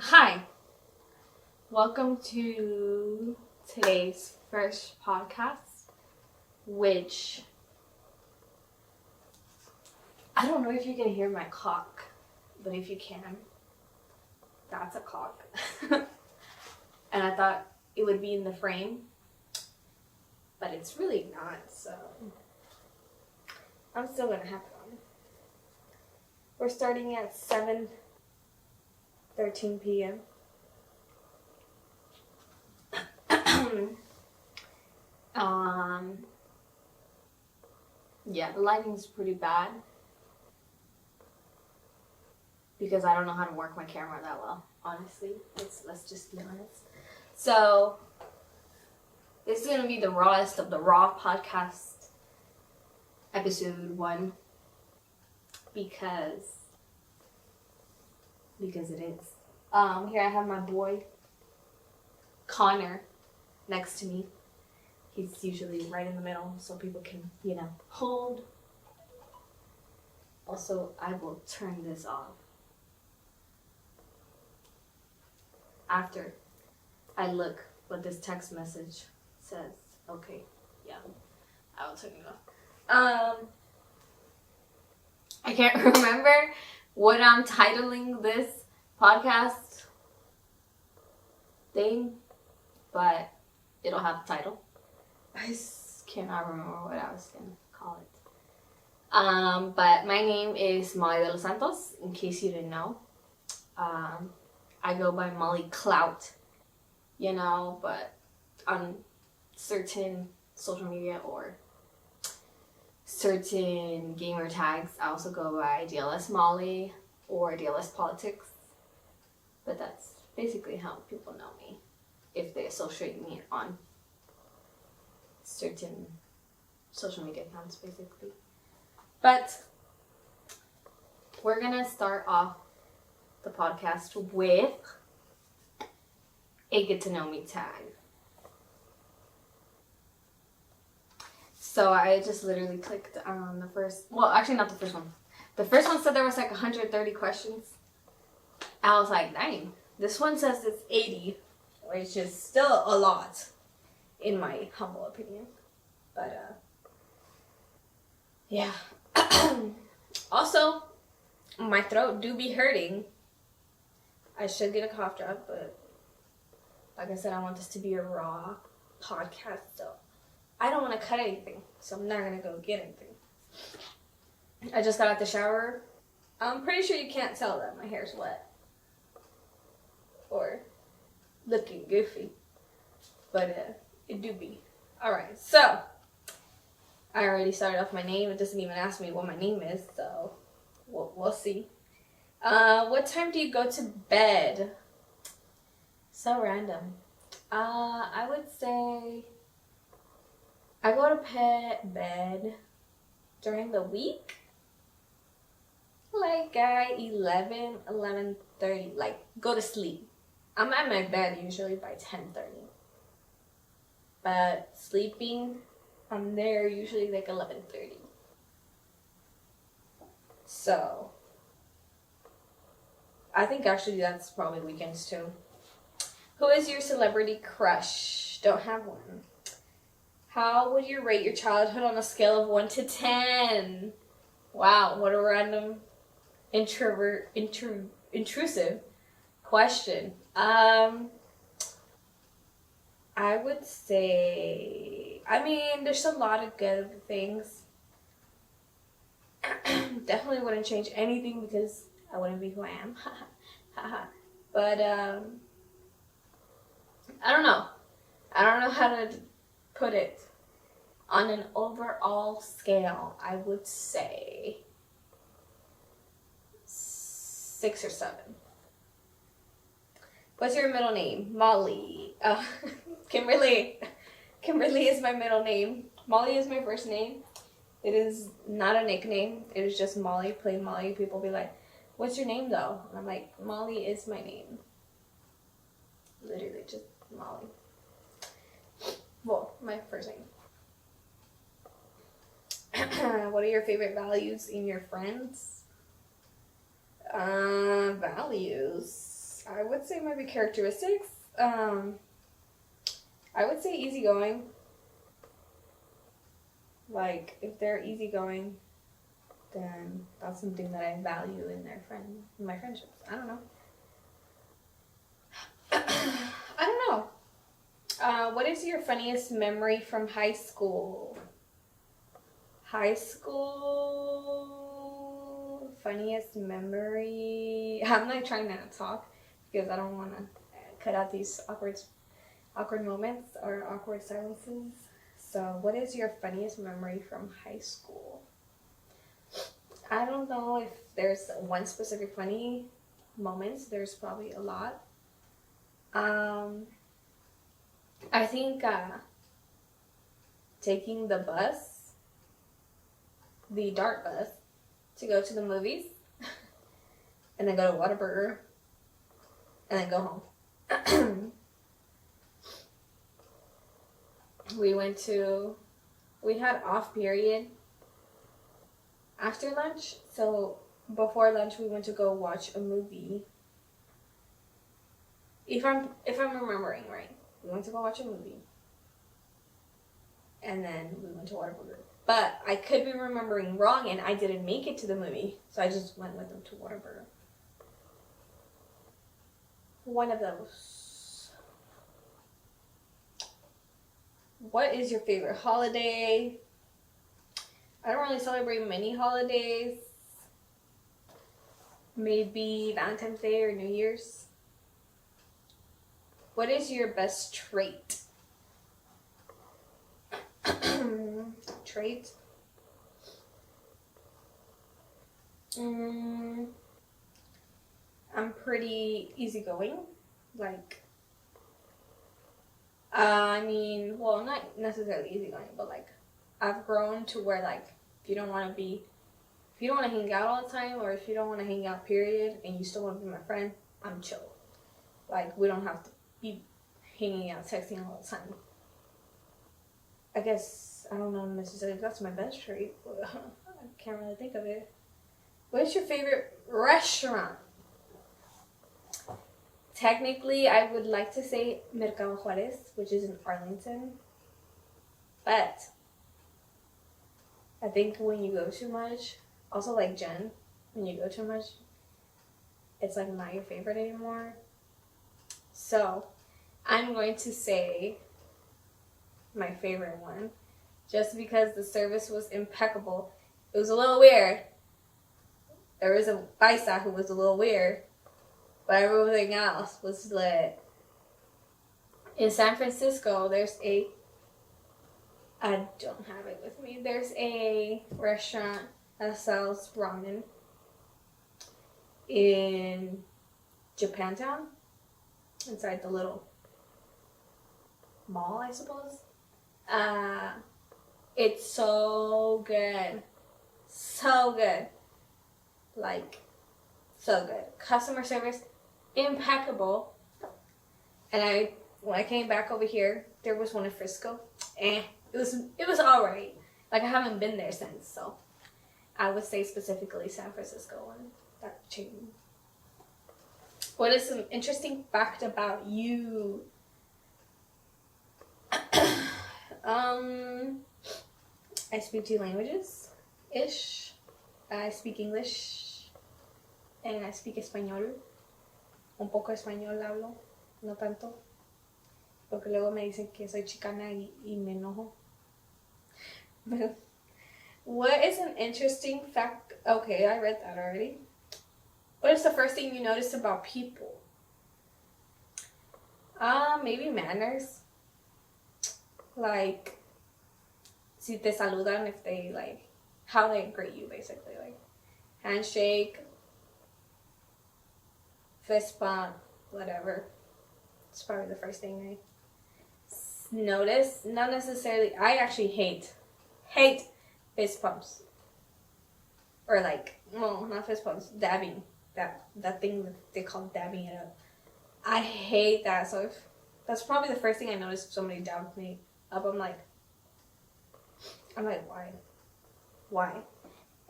Hi, welcome to today's first podcast, which I don't know if you can hear my cock, but if you can, that's a cock. And I thought it would be in the frame, but it's really not, so I'm still gonna have it on. We're starting at 7:13 p.m. Yeah, the lighting's pretty bad because I don't know how to work my camera that well, honestly. Let's just be honest. So, this is going to be the rawest of the raw podcast, episode 1, because it is. Here I have my boy, Connor, next to me. He's usually right in the middle so people can, hold. Also, I will turn this off after I look what this text message says. Okay, yeah, I will turn it off. I can't remember what I'm titling this podcast thing, but it'll have a title. I cannot remember what I was going to call it. But my name is Molly de los Santos, in case you didn't know. I go by Molly Clout, but on certain social media or certain gamer tags, I also go by DLS Molly or DLS Politics. But that's basically how people know me if they associate me on certain social media accounts, basically. But we're gonna start off the podcast with a get to know me tag. So I just literally clicked on the first, well, actually not the first one. The first one said there was like 130 questions. I was like, dang, this one says it's 80, which is still a lot, in my humble opinion. But, yeah. Also, my throat do be hurting. I should get a cough drop, but like I said, I want this to be a raw podcast, so I don't want to cut anything, so I'm not going to go get anything. I just got out the shower. I'm pretty sure you can't tell that my hair's wet or looking goofy, but it do be. Alright, so I already started off my name. It doesn't even ask me what my name is, so we'll see. What time do you go to bed? So random. I would say I go to bed during the week, like at 11:30, like go to sleep. I'm at my bed usually by 10:30. But sleeping, I'm there usually like 11:30. So, I think actually that's probably weekends too. Who is your celebrity crush? Don't have one. How would you rate your childhood on a scale of 1 to 10? Wow, what a random intrusive question. I would say, there's a lot of good things. Definitely wouldn't change anything because I wouldn't be who I am. But, I don't know. I don't know how to put it. On an overall scale, I would say 6 or 7. What's your middle name? Molly. Kimberly. Kimberly is my middle name. Molly is my first name. It is not a nickname. It is just Molly, plain Molly. People be like, what's your name though? And I'm like, Molly is my name. Literally just Molly. Well, my first name. What are your favorite values in your friends? Values. I would say maybe characteristics. I would say easygoing. Like, if they're easygoing, then that's something that I value in my friendships. I don't know. I don't know. What is your funniest memory from high school? High school funniest memory. I'm like trying not to talk because I don't want to cut out these awkward moments or awkward silences. So, what is your funniest memory from high school? I don't know if there's one specific funny moment. There's probably a lot. I think taking the bus, the DART bus, to go to the movies, and then go to Whataburger, and then go home. We had off period after lunch, so before lunch we went to go watch a movie. If I'm remembering right, we went to go watch a movie, and then we went to Whataburger. But I could be remembering wrong, and I didn't make it to the movie, so I just went with them to Whataburger. One of those. What is your favorite holiday? I don't really celebrate many holidays. Maybe Valentine's Day or New Year's. What is your best trait? Trait? I'm pretty easygoing. Like, well, not necessarily easygoing, but like, I've grown to where like, if you don't want to hang out all the time, or if you don't want to hang out, period, and you still want to be my friend, I'm chill. Like, we don't have to be hanging out, texting all the time. I guess, I don't know necessarily if that's my best trait. I can't really think of it. What's your favorite restaurant? Technically, I would like to say Mercado Juarez, which is in Arlington. But I think when you go too much, also like Jen, when you go too much, it's like not your favorite anymore. So I'm going to say my favorite one, just because the service was impeccable. It was a little weird. There was a paisa who was a little weird, but everything else was lit. In San Francisco, I don't have it with me. There's a restaurant that sells ramen in Japantown, inside the little mall, I suppose. It's so good. So good. Like, so good. Customer service, impeccable. And when I came back over here, there was one in Frisco. It was alright. Like, I haven't been there since, so I would say specifically San Francisco and that chain. What is some interesting fact about you? I speak 2 languages-ish. I speak English and I speak español. Un poco español hablo, no tanto. Porque luego me dicen que soy chicana y me enojo. What is an interesting fact? Okay, I read that already. What is the first thing you notice about people? Maybe manners. Like, si te saludan, if they, like, how they greet you, basically. Like, handshake, fist bump, whatever. It's probably the first thing I notice. Not necessarily. I actually hate fist bumps. Or, like, well, not fist bumps, dabbing. That thing that they call dabbing it up. I hate that. So that's probably the first thing I notice if somebody dabs me up. I'm like, why?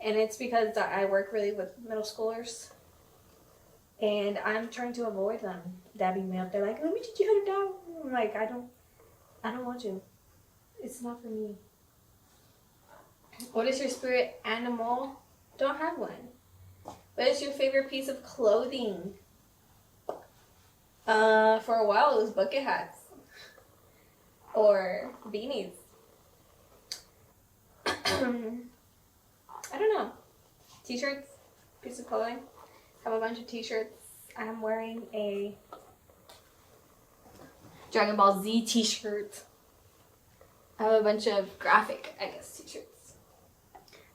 And it's because I work really with middle schoolers, And I'm trying to avoid them dabbing me up. They're like, let me teach you how to dab. I'm like, I don't want to. It's not for me. What is your spirit animal? Don't have one. What is your favorite piece of clothing? For a while it was bucket hats. Or beanies. I don't know. T-shirts, piece of clothing. I have a bunch of t-shirts. I'm wearing a Dragon Ball Z t-shirt. I have a bunch of graphic, I guess, t-shirts.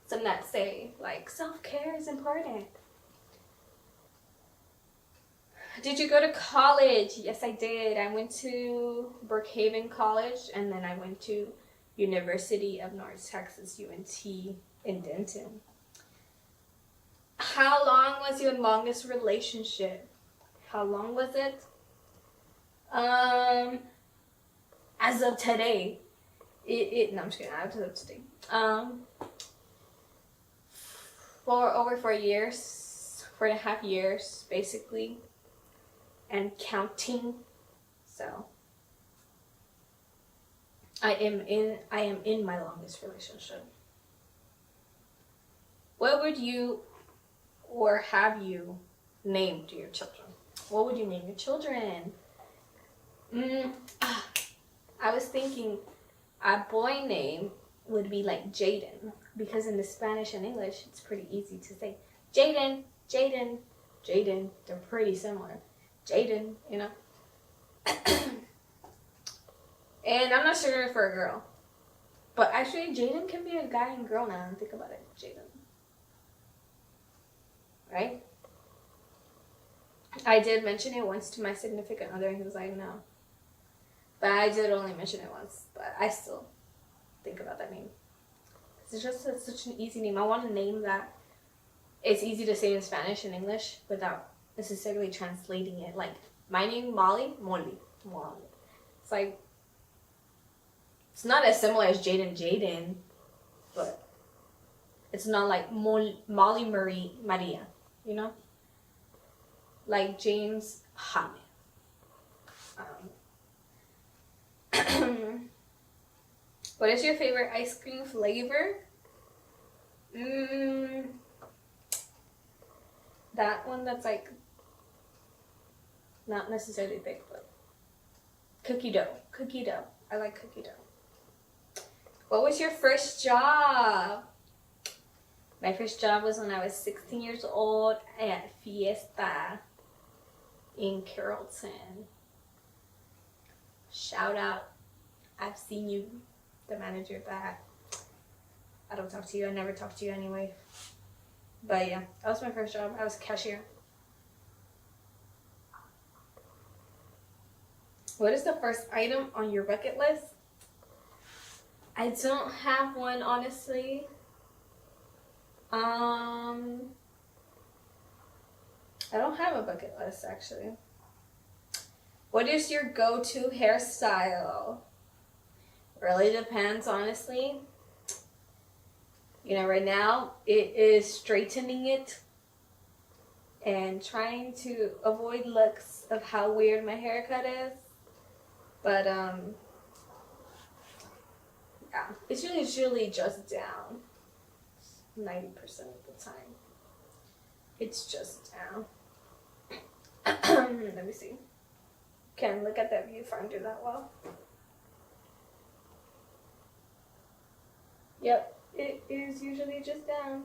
Some that say, like, self-care is important. Did you go to college? Yes, I did. I went to Brookhaven College, and then I went to University of North Texas, UNT, in Denton. How long was your longest relationship? How long was it? As of today, no, I'm just kidding. As of today, for over 4 years, 4.5 years, basically, and counting. So, I am in my longest relationship. What would you or have you named your children? What would you name your children? I was thinking a boy name would be like Jaden, because in the Spanish and English it's pretty easy to say Jaden, Jaden, Jaden. They're pretty similar. Jaden, you know. And I'm not sure for a girl, but actually Jaden can be a guy and girl now. Think about it, Jaden. Right? I did mention it once to my significant other, and he was like, no. But I did only mention it once, but I still think about that name. It's just such an easy name. I want a name that it's easy to say in Spanish and English without necessarily translating it. Like, my name, Molly. It's like, it's not as similar as Jaden, but it's not like Molly Maria, you know? Like James Hamid. What is your favorite ice cream flavor? That one that's like not necessarily thick, but cookie dough. I like cookie dough. What was your first job? My first job was when I was 16 years old at Fiesta in Carrollton. Shout out. I've seen you, the manager, but I don't talk to you. I never talk to you anyway. But yeah, that was my first job. I was a cashier. What is the first item on your bucket list? I don't have one, honestly. I don't have a bucket list, actually. What is your go-to hairstyle? Really depends, honestly. You know, right now, it is straightening it and trying to avoid looks of how weird my haircut is. But, yeah, it's usually just down 90% of the time. It's just down. Let me see. Can't look at that viewfinder that well. Yep, it is usually just down.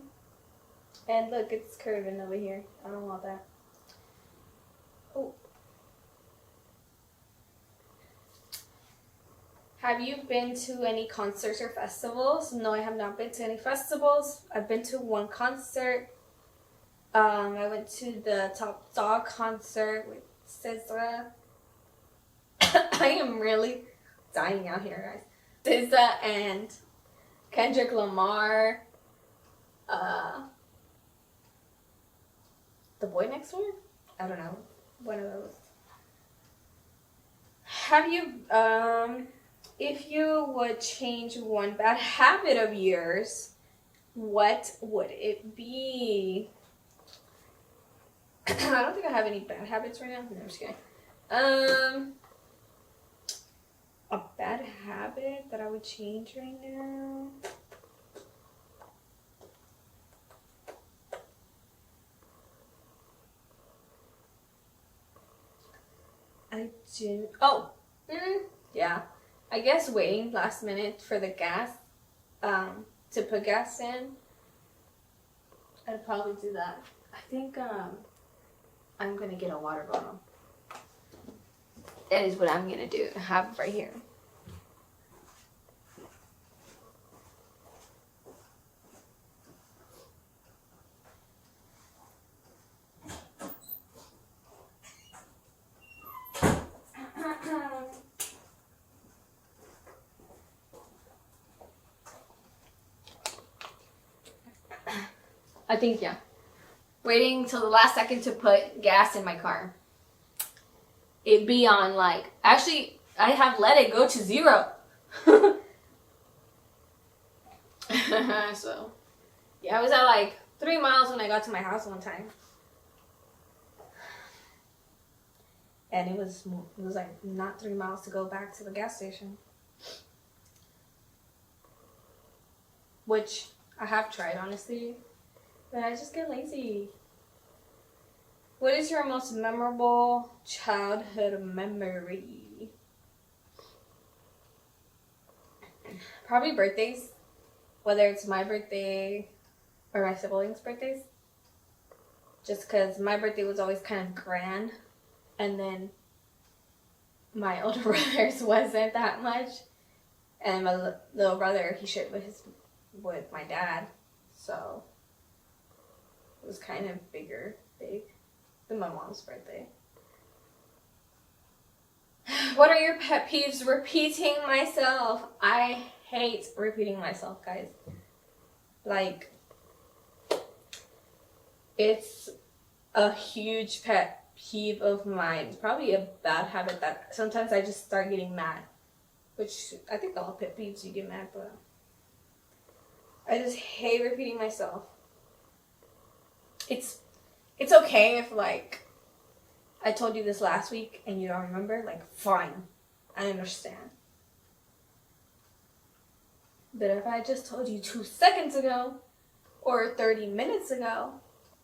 And look, it's curving over here. I don't want that. Oh. Have you been to any concerts or festivals? No, I have not been to any festivals. I've been to one concert. I went to the Top Dog concert with SZA. I am really dying out here, guys. SZA and Kendrick Lamar. The Boy Next Door? I don't know. One of those. Have you, if you would change one bad habit of yours, what would it be? I don't think I have any bad habits right now. No, I'm just kidding. A bad habit that I would change right now. I do. Oh, yeah. I guess waiting last minute for the gas, to put gas in. I'd probably do that. I think I'm gonna get a water bottle. That is what I'm gonna do. I have it right here. I think, yeah. Waiting till the last second to put gas in my car. It'd be on like, actually, I have let it go to 0. So, yeah, I was at like 3 miles when I got to my house one time. And it was like not 3 miles to go back to the gas station. Which I have tried, honestly. But I just get lazy. What is your most memorable childhood memory? Probably birthdays. Whether it's my birthday or my siblings' birthdays. Just because my birthday was always kind of grand. And then my older brother's wasn't that much. And my little brother, he shared with my dad. So it was kind of big than my mom's birthday. What are your pet peeves? Repeating myself. I hate repeating myself, guys. Like, it's a huge pet peeve of mine. It's probably a bad habit that sometimes I just start getting mad. Which, I think all pet peeves you get mad, but I just hate repeating myself. It's okay if, like, I told you this last week and you don't remember. Like, fine. I understand. But if I just told you 2 seconds ago or 30 minutes ago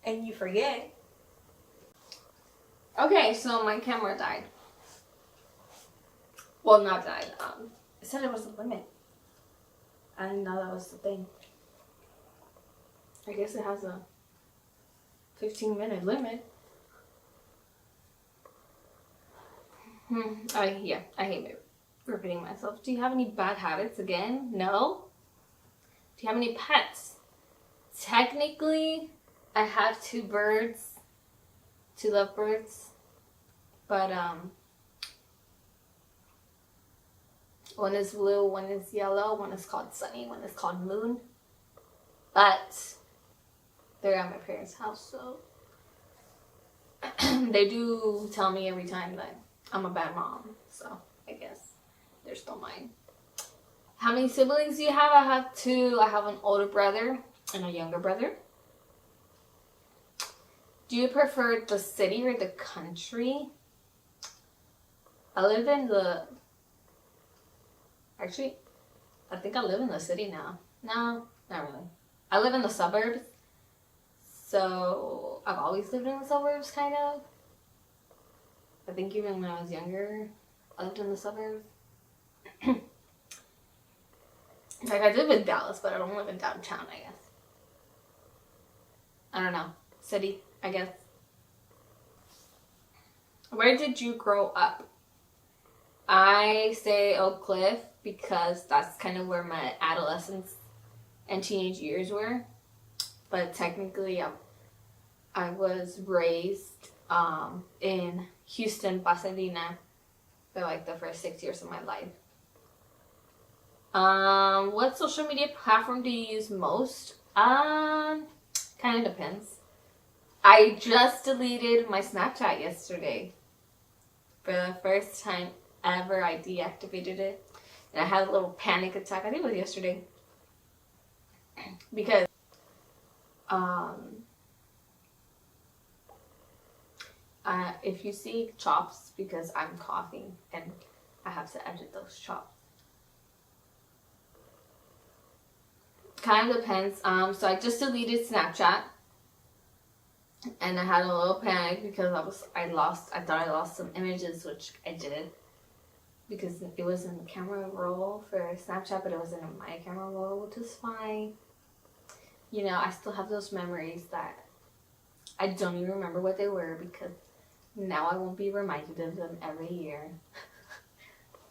and you forget. Okay, so my camera died. Well, not died. It said it was a limit. I didn't know that was the thing. I guess it has a 15-minute limit. I hate repeating myself. Do you have any bad habits again? No? Do you have any pets? Technically, I have 2 birds. 2 lovebirds. But, one is blue, one is yellow, one is called Sunny, one is called Moon. But they're at my parents' house, so they do tell me every time that I'm a bad mom. So I guess they're still mine. How many siblings do you have? I have 2. I have an older brother and a younger brother. Do you prefer the city or the country? I live in the... Actually, I think I live in the city now. No, not really. I live in the suburbs. So, I've always lived in the suburbs, kind of. I think even when I was younger, I lived in the suburbs. In fact, I live in Dallas, but I don't live in downtown, I guess. I don't know. City, I guess. Where did you grow up? I say Oak Cliff because that's kind of where my adolescence and teenage years were. But technically, I was raised in Houston, Pasadena for like the first 6 years of my life. What social media platform do you use most? Kind of depends. I just deleted my Snapchat yesterday. For the first time ever, I deactivated it. And I had a little panic attack. I think it was yesterday. Because if you see chops, because I'm coughing and I have to edit those chops. Kind of depends. So I just deleted Snapchat, and I had a little panic because I thought I lost some images, which I did, because it was in camera roll for Snapchat, but it wasn't in my camera roll, which is fine. You know, I still have those memories that I don't even remember what they were, because now I won't be reminded of them every year.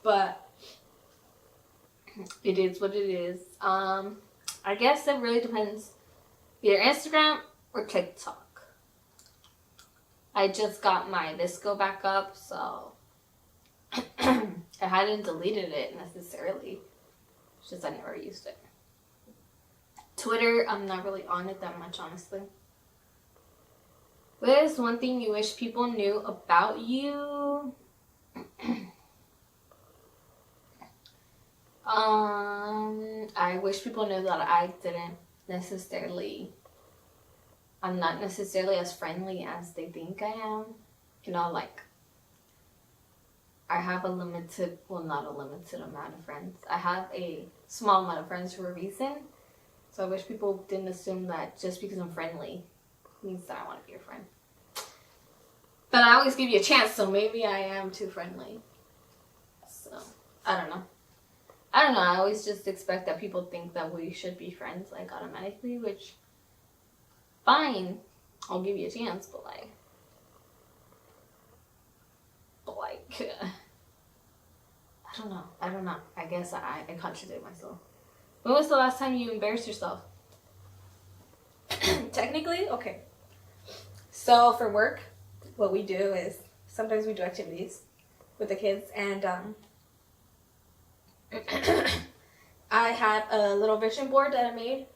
But it is what it is. I guess it really depends. Either Instagram or TikTok. I just got my Visco back up, so I hadn't deleted it necessarily. It's just I never used it. Twitter, I'm not really on it that much, honestly. What is one thing you wish people knew about you? I wish people knew that I'm not necessarily as friendly as they think I am. You know, like, I have not a limited amount of friends. I have a small amount of friends for a reason. So I wish people didn't assume that just because I'm friendly means that I want to be your friend. But I always give you a chance, so maybe I am too friendly. So, I don't know. I always just expect that people think that we should be friends, like, automatically, which, fine, I'll give you a chance, but I don't know. I guess I contradict myself. When was the last time you embarrassed yourself? Technically, okay. So for work, what we do is sometimes we do activities with the kids, and I had a little vision board that I made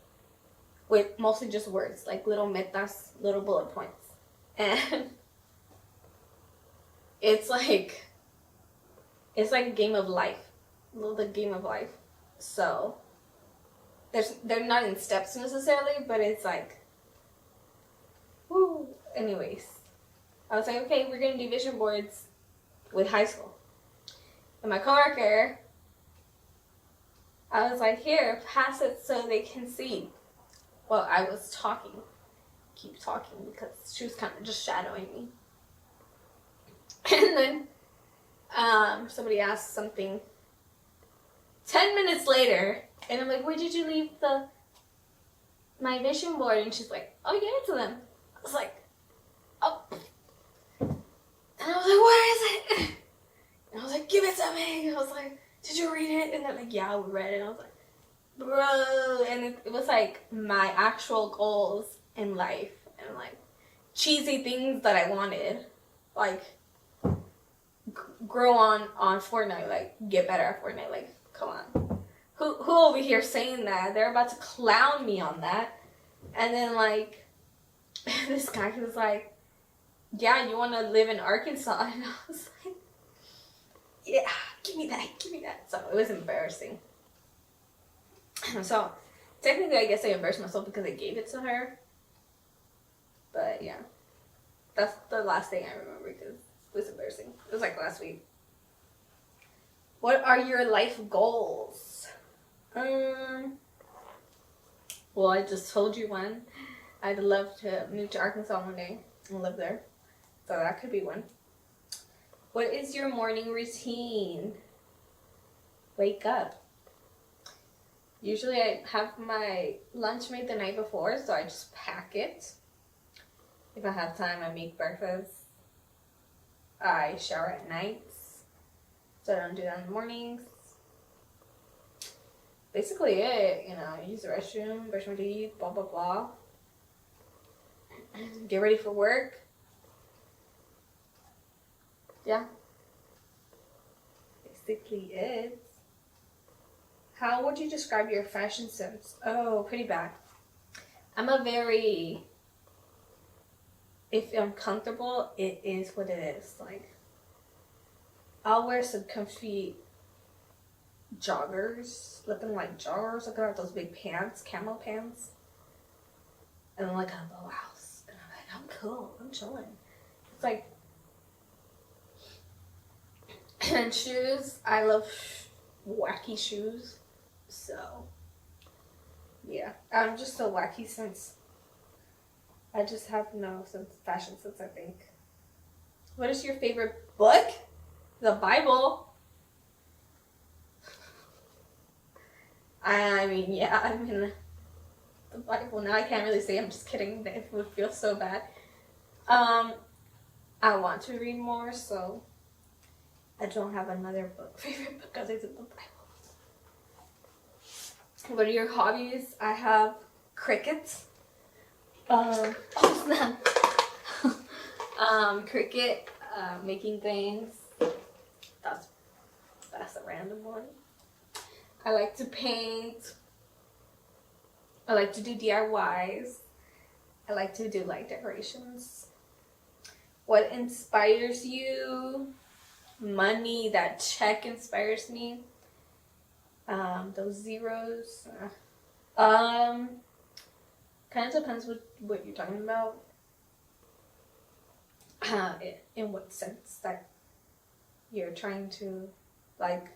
with mostly just words, like little metas, little bullet points. And it's like a game of life. The game of life. So they're not in steps necessarily, but it's like, woo. Anyways, I was like, okay, we're gonna do vision boards with high school. And my coworker, I was like, here, pass it so they can see. Well, I was keep talking, because she was kind of just shadowing me. And then somebody asked something 10 minutes later, and I'm like, where did you leave my vision board? And she's like, oh, you gave it to them. I was like, oh. And I was like, where is it? And I was like, give it to me. I was like, did you read it? And they're like, yeah, we read it. And I was like, bro. And it was like my actual goals in life, and like cheesy things that I wanted, like grow on Fortnite, like get better at Fortnite. Like, come on, who over here saying that? They're about to clown me on that. And then like this guy was like, yeah, you want to live in Arkansas? And I was like, yeah, give me that. So it was embarrassing. So technically I guess I embarrassed myself because I gave it to her. But yeah, that's the last thing I remember because it was embarrassing. It was like last week. What are your life goals? Well, I just told you one. I'd love to move to Arkansas one day and live there. So that could be one. What is your morning routine? Wake up. Usually I have my lunch made the night before, so I just pack it. If I have time, I make breakfast. I shower at nights, so I don't do that in the mornings. Basically it, use the restroom, brush my teeth, blah, blah, blah. Get ready for work. Yeah. Basically it. How would you describe your fashion sense? Oh, pretty bad. If I'm comfortable, it is what it is. Like, I'll wear some comfy joggers, looking like joggers, looking at those big pants, camo pants. And then like a blouse. And I'm like, I'm cool, I'm chilling. It's like And shoes, I love wacky shoes. So, yeah. I'm just so wacky since I just have no fashion sense, I think. What is your favorite book? The Bible. I mean, yeah, I'm in the Bible. Now I can't really say I'm just kidding. It would feel so bad. I want to read more, so I don't have another favorite book other than the Bible. What are your hobbies? I have cricket. Oh snap. Cricket, making things. That's a random one. I like to paint. I like to do DIYs. I like to do light decorations. What inspires you? Money. That check inspires me. Those zeros. Kind of depends what you're talking about. In what sense that you're trying to, like,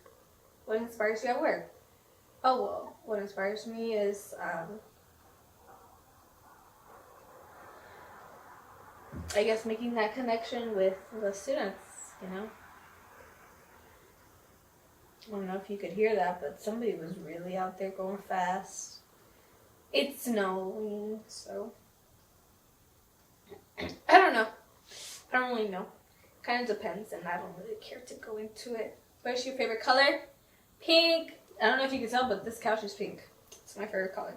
what inspires you at work? Oh, well, what inspires me is, I guess making that connection with the students, you know? I don't know if you could hear that, but somebody was really out there going fast. It's snowing, so I don't know. I don't really know. Kind of depends, and I don't really care to go into it. What's your favorite color? Pink. I don't know if you can tell, but this couch is pink. It's my favorite color.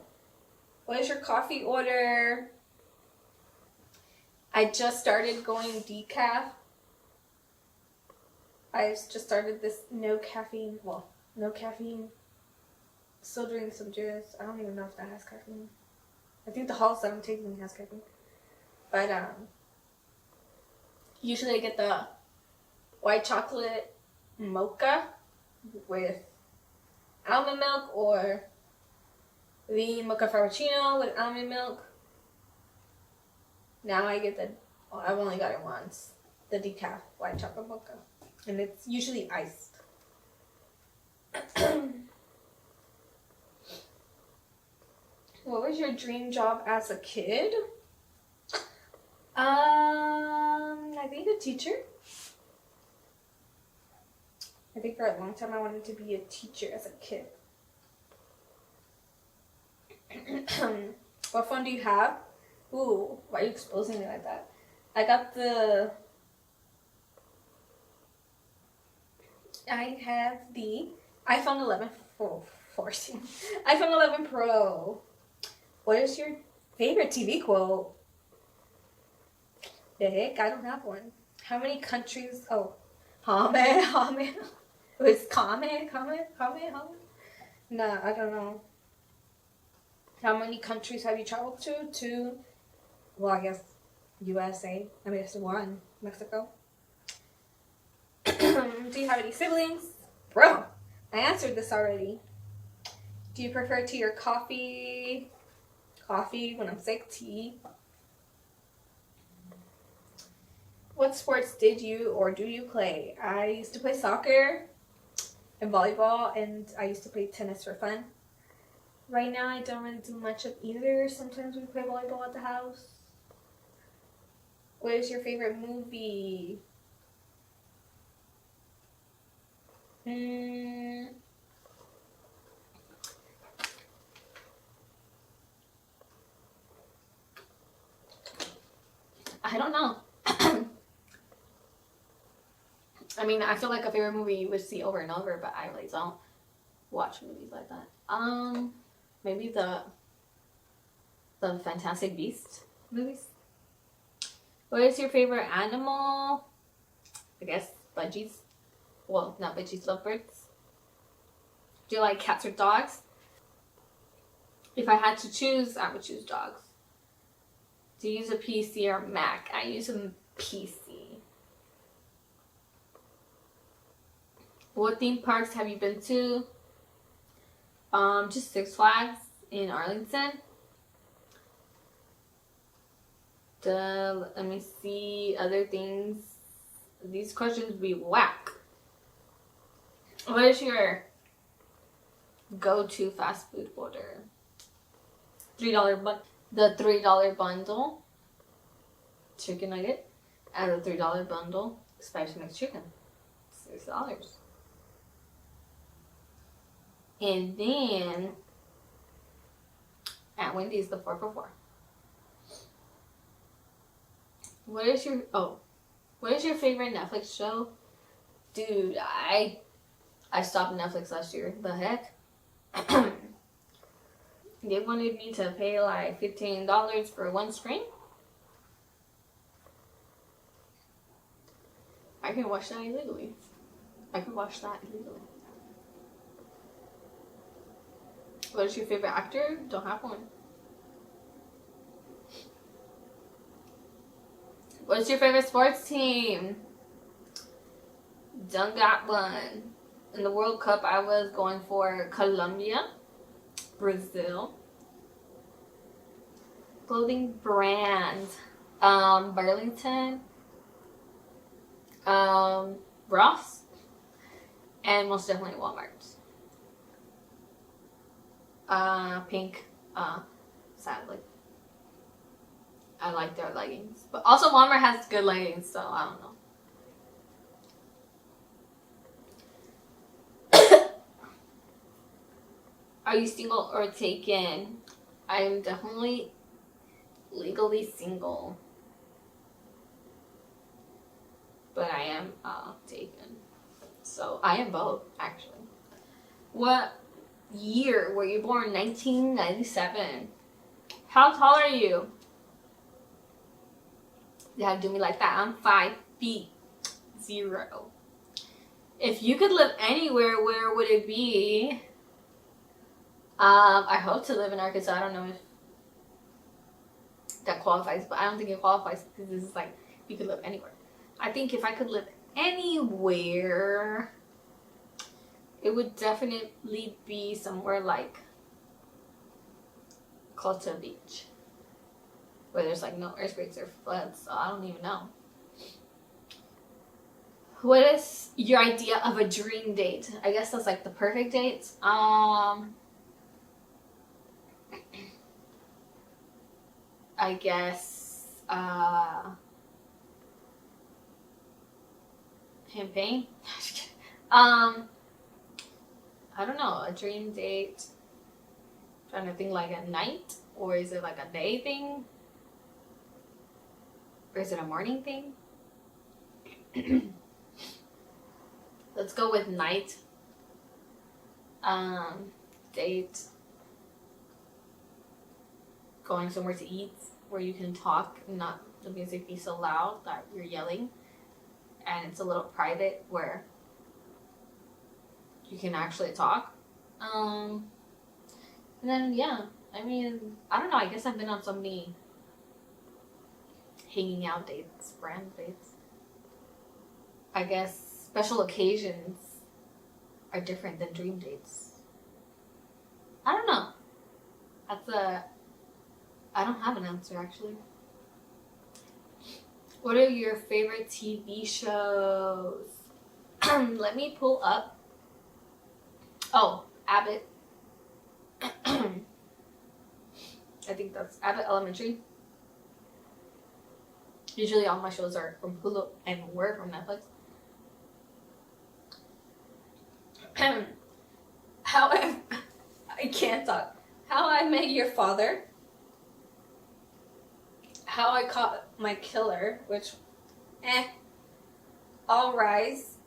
What is your coffee order? I just started going decaf. I just started this no caffeine. Still drinking some juice. I don't even know if that has caffeine. I think the Halls that I'm taking has caffeine. But usually I get the white chocolate mocha with almond milk, or the mocha frappuccino with almond milk. Now I get I've only got it once, the decaf white chocolate mocha. And it's usually iced. What was your dream job as a kid? I think a teacher. I think for a long time I wanted to be a teacher as a kid. What phone do you have? Ooh, why are you exposing me like that? I have the iPhone 11 iPhone 11 Pro. What is your favorite TV quote? The heck, I don't have one. How many countries? Oh, Hamed. It was Hamed. Nah, I don't know. How many countries have you traveled to? Well, I guess USA. I mean, it's one. Mexico. Do you have any siblings? Bro, I answered this already. Do you prefer tea or coffee? Coffee. When I'm sick, tea. What sports did you or do you play? I used to play soccer and volleyball, and I used to play tennis for fun. Right now, I don't really do much of either. Sometimes we play volleyball at the house. What is your favorite movie? I don't know. I mean, I feel like a favorite movie you would see over and over, but I really don't watch movies like that. Maybe the Fantastic Beasts movies. What is your favorite animal? I guess budgies. Well, not budgies, lovebirds. Do you like cats or dogs? If I had to choose, I would choose dogs. Do you use a PC or Mac? I use a PC. What theme parks have you been to? Just Six Flags in Arlington. Let me see other things. These questions be whack. What is your go-to fast food order? The $3 bundle chicken nugget and the $3 bundle spicy mixed chicken. $6. And then at Wendy's, the 4 for $4. What is your favorite Netflix show? Dude, I stopped Netflix last year. The heck? They wanted me to pay like $15 for one screen. I can watch that illegally. What is your favorite actor? Don't have one. What's your favorite sports team? Don't got one. In the World Cup, I was going for Colombia, Brazil. Clothing brand, Burlington, Ross, and most definitely Walmart. Pink, sadly. I like their leggings. But also Walmart has good leggings, so I don't know. Are you single or taken? I am definitely legally single. But I am taken. So I am both, actually. What year were you born? 1997. How tall are you? Yeah, do me like that. I'm 5'0". If you could live anywhere, where would it be? I hope to live in Arkansas. I don't know if that qualifies, but I don't think it qualifies because this is like you could live anywhere. I think if I could live anywhere, it would definitely be somewhere like close to a beach where there's like no earthquakes or floods. So I don't even know. What is your idea of a dream date? I guess that's like the perfect date. I guess champagne. I don't know, a dream date. I'm trying to think, like a night, or is it like a day thing? Or is it a morning thing? Let's go with night. Date. Going somewhere to eat where you can talk and not the music be so loud that you're yelling. And it's a little private where you can actually talk. And then, yeah. I mean, I don't know. I guess I've been on so many hanging out dates, brand dates. I guess special occasions are different than dream dates. I don't know. I don't have an answer, actually. What are your favorite TV shows? Let me pull up. Oh, Abbott. I think that's Abbott Elementary. Usually all my shows are from Hulu and were from Netflix. I can't talk. How I Met Your Father. How I Caught My Killer, which, All Rise.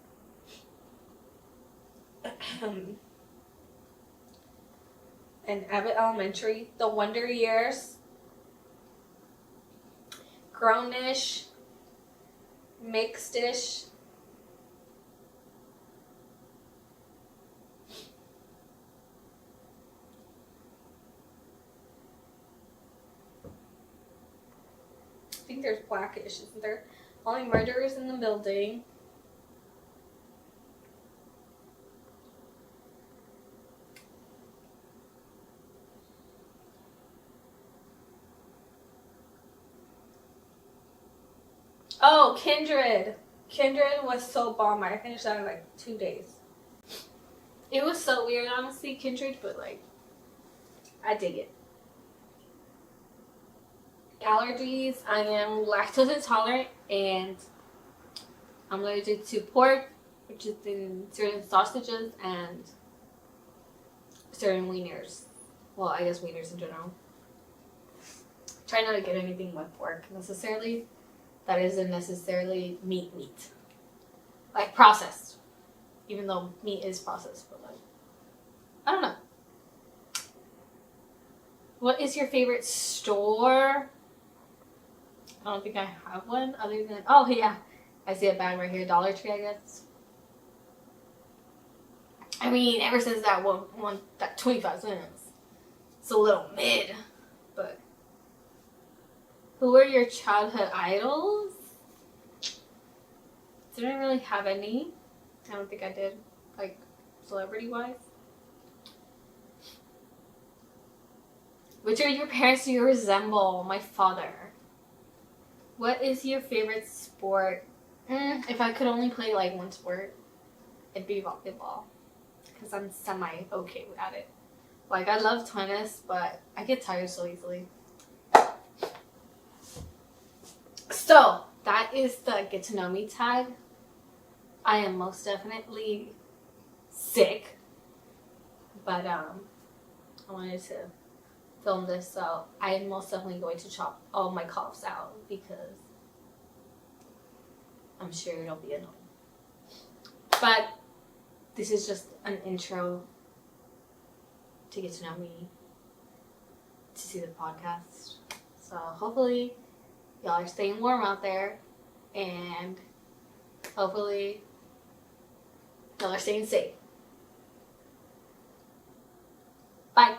And Abbott Elementary. The Wonder Years. Grownish. Mixedish. I think there's Blackish, isn't there? Only Murderers in the Building. Oh, Kindred. Kindred was so bomb. I finished that in like 2 days. It was so weird, honestly, Kindred, but like, I dig it. Allergies, I am lactose intolerant and I'm allergic to pork, which is in certain sausages and certain wieners. Well, I guess wieners in general. Try not to get anything with pork necessarily. That isn't necessarily meat. Like processed. Even though meat is processed, but like, I don't know. What is your favorite store? I don't think I have one other than, oh yeah, I see a bag right here, Dollar Tree, I guess. I mean, ever since that one that 25 cents, it's a little mid, but who were your childhood idols? Didn't really have any. I don't think I did, like, celebrity-wise. Which of your parents do you resemble? My father. What is your favorite sport? If I could only play, like, one sport, it'd be volleyball. Because I'm semi-okay at it. Like, I love tennis, but I get tired so easily. So, that is the Get to Know Me tag. I am most definitely sick. But, I wanted to film this, so I am most definitely going to chop all my coughs out because I'm sure it'll be annoying. But this is just an intro to get to know me, to see the podcast. So hopefully y'all are staying warm out there, and hopefully y'all are staying safe. Bye.